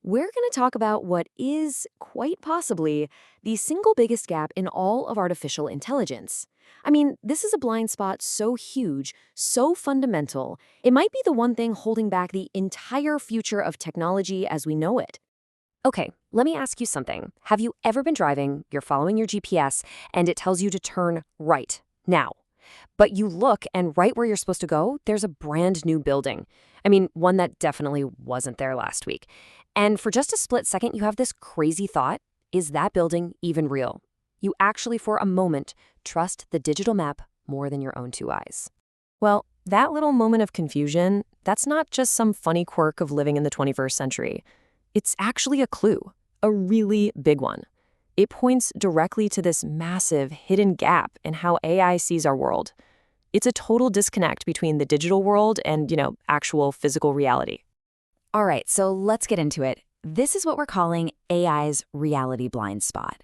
We're going to talk about what is, quite possibly, the single biggest gap in all of artificial intelligence. I mean, this is a blind spot so huge, so fundamental, it might be the one thing holding back the entire future of technology as we know it. Okay, let me ask you something. Have you ever been driving, you're following your GPS, and it tells you to turn right now? But you look, and right where you're supposed to go, there's a brand new building. I mean, one that definitely wasn't there last week. And for just a split second, you have this crazy thought, is that building even real? You actually, for a moment, trust the digital map more than your own two eyes. Well, that little moment of confusion, that's not just some funny quirk of living in the 21st century. It's actually a clue, a really big one. It points directly to this massive hidden gap in how AI sees our world. It's a total disconnect between the digital world and, actual physical reality. All right, so let's get into it. This is what we're calling AI's reality blind spot.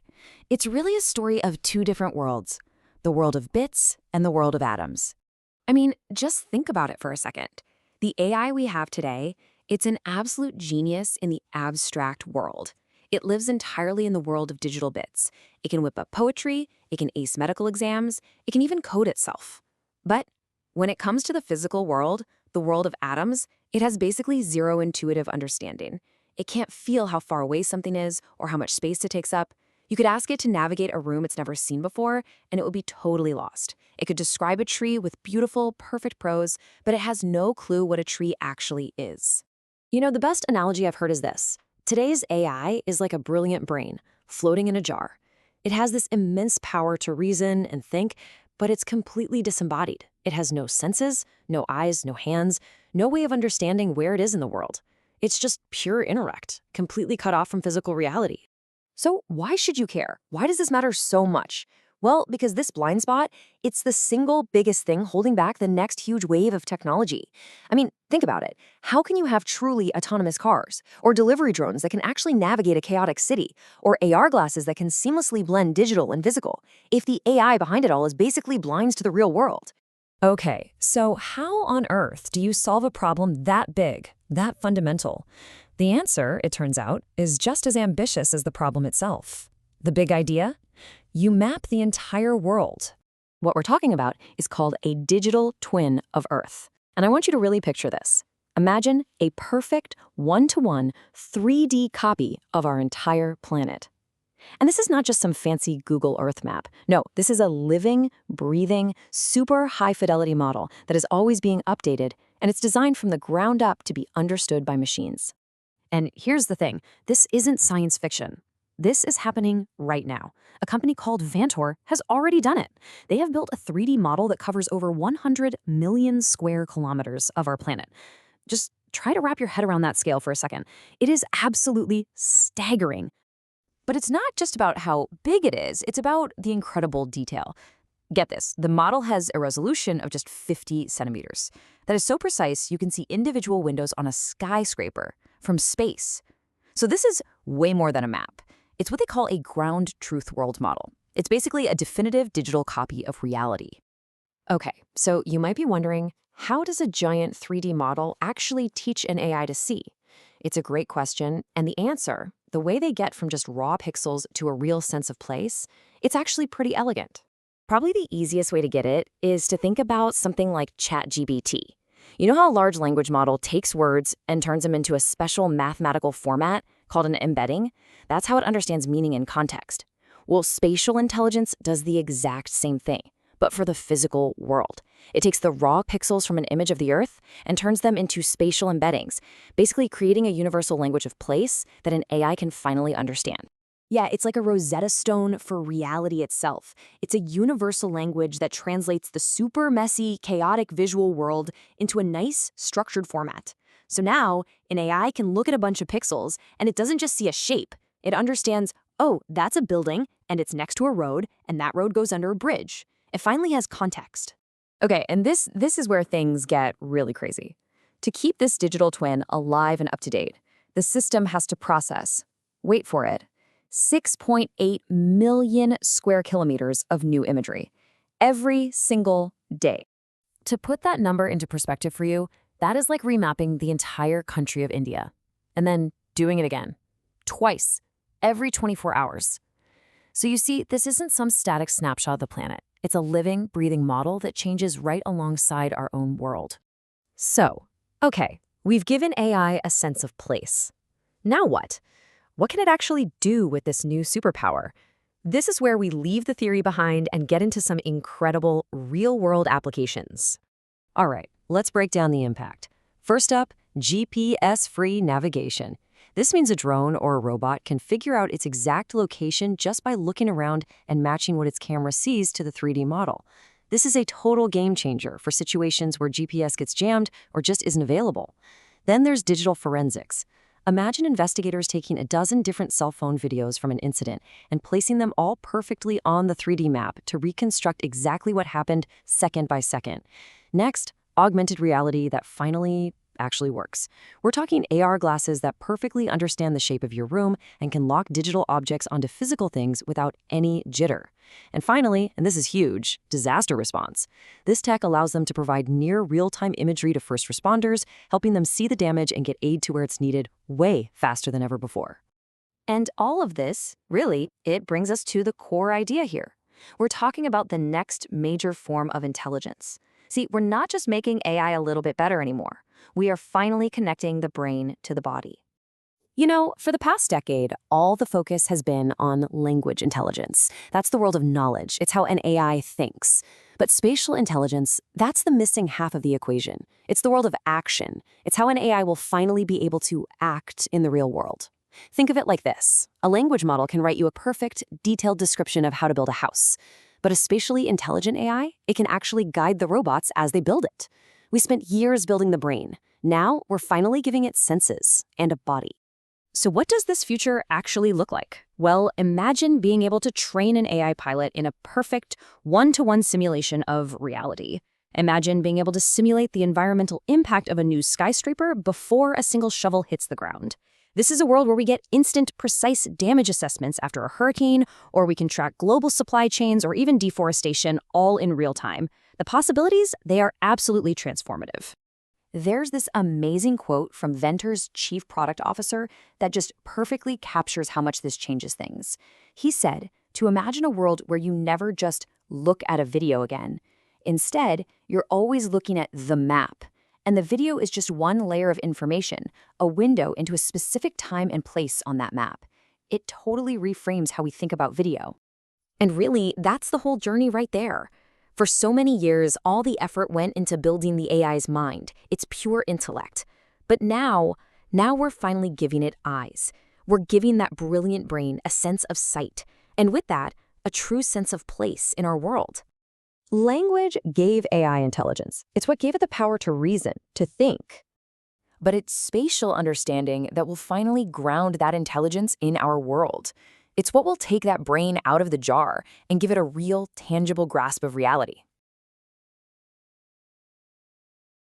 It's really a story of two different worlds, the world of bits and the world of atoms. I mean, just think about it for a second. The AI we have today, it's an absolute genius in the abstract world. It lives entirely in the world of digital bits. It can whip up poetry, it can ace medical exams, it can even code itself. But when it comes to the physical world, the world of atoms, it has basically zero intuitive understanding. It can't feel how far away something is or how much space it takes up. You could ask it to navigate a room it's never seen before, and it would be totally lost. It could describe a tree with beautiful, perfect prose, but it has no clue what a tree actually is. The best analogy I've heard is this. Today's AI is like a brilliant brain, floating in a jar. It has this immense power to reason and think, but it's completely disembodied. It has no senses, no eyes, no hands, no way of understanding where it is in the world. It's just pure intellect, completely cut off from physical reality. So why should you care? Why does this matter so much? Well, because this blind spot, it's the single biggest thing holding back the next huge wave of technology. I mean, think about it. How can you have truly autonomous cars, or delivery drones that can actually navigate a chaotic city, or AR glasses that can seamlessly blend digital and physical, if the AI behind it all is basically blind to the real world? Okay, so how on earth do you solve a problem that big, that fundamental? The answer, it turns out, is just as ambitious as the problem itself. The big idea? You map the entire world. What we're talking about is called a digital twin of Earth. And I want you to really picture this. Imagine a perfect one-to-one 3D copy of our entire planet. And this is not just some fancy Google Earth map. No, this is a living, breathing, super high-fidelity model that is always being updated, and it's designed from the ground up to be understood by machines. And here's the thing, this isn't science fiction. This is happening right now. A company called Vantor has already done it. They have built a 3D model that covers over 100 million square kilometers of our planet. Just try to wrap your head around that scale for a second. It is absolutely staggering. But it's not just about how big it is, it's about the incredible detail. Get this, the model has a resolution of just 50 centimeters. That is so precise, you can see individual windows on a skyscraper from space. So this is way more than a map. It's what they call a ground truth world model. It's basically a definitive digital copy of reality. Okay, so you might be wondering, how does a giant 3D model actually teach an AI to see? It's a great question, and the answer, the way they get from just raw pixels to a real sense of place, it's actually pretty elegant. Probably the easiest way to get it is to think about something like ChatGPT. You know how a large language model takes words and turns them into a special mathematical format called an embedding? That's how it understands meaning and context. Well, spatial intelligence does the exact same thing, but for the physical world. It takes the raw pixels from an image of the Earth and turns them into spatial embeddings, basically creating a universal language of place that an AI can finally understand. Yeah, it's like a Rosetta Stone for reality itself. It's a universal language that translates the super messy, chaotic visual world into a nice, structured format. So now, an AI can look at a bunch of pixels, and it doesn't just see a shape. It understands, oh, that's a building, and it's next to a road, and that road goes under a bridge. It finally has context. Okay, and this is where things get really crazy. To keep this digital twin alive and up to date, the system has to process, wait for it, 6.8 million square kilometers of new imagery every single day. To put that number into perspective for you, that is like remapping the entire country of India. And then doing it again. Twice, every 24 hours. So you see, this isn't some static snapshot of the planet. It's a living, breathing model that changes right alongside our own world. So, okay, we've given AI a sense of place. Now what? What can it actually do with this new superpower? This is where we leave the theory behind and get into some incredible real-world applications. All right, let's break down the impact. First up, GPS-free navigation. This means a drone or a robot can figure out its exact location just by looking around and matching what its camera sees to the 3D model. This is a total game changer for situations where GPS gets jammed or just isn't available. Then there's digital forensics. Imagine investigators taking a dozen different cell phone videos from an incident and placing them all perfectly on the 3D map to reconstruct exactly what happened second by second. Next, augmented reality that finally actually works. We're talking AR glasses that perfectly understand the shape of your room and can lock digital objects onto physical things without any jitter. And finally, and this is huge, disaster response. This tech allows them to provide near real-time imagery to first responders, helping them see the damage and get aid to where it's needed way faster than ever before. And all of this, really, it brings us to the core idea here. We're talking about the next major form of intelligence. See, we're not just making AI a little bit better anymore. We are finally connecting the brain to the body. You know, for the past decade, all the focus has been on language intelligence. That's the world of knowledge. It's how an AI thinks. But spatial intelligence, that's the missing half of the equation. It's the world of action. It's how an AI will finally be able to act in the real world. Think of it like this. A language model can write you a perfect, detailed description of how to build a house. But a spatially intelligent AI, it can actually guide the robots as they build it. We spent years building the brain. Now, we're finally giving it senses and a body. So what does this future actually look like? Well, imagine being able to train an AI pilot in a perfect one-to-one simulation of reality. Imagine being able to simulate the environmental impact of a new skyscraper before a single shovel hits the ground. This is a world where we get instant, precise damage assessments after a hurricane, or we can track global supply chains or even deforestation all in real time. The possibilities, they are absolutely transformative. There's this amazing quote from Vantor's chief product officer that just perfectly captures how much this changes things. He said, to imagine a world where you never just look at a video again. Instead, you're always looking at the map. And the video is just one layer of information, a window into a specific time and place on that map. It totally reframes how we think about video. And really, that's the whole journey right there. For so many years, all the effort went into building the AI's mind, its pure intellect. But now we're finally giving it eyes. We're giving that brilliant brain a sense of sight, and with that, a true sense of place in our world. Language gave AI intelligence. It's what gave it the power to reason, to think. But it's spatial understanding that will finally ground that intelligence in our world. It's what will take that brain out of the jar and give it a real, tangible grasp of reality.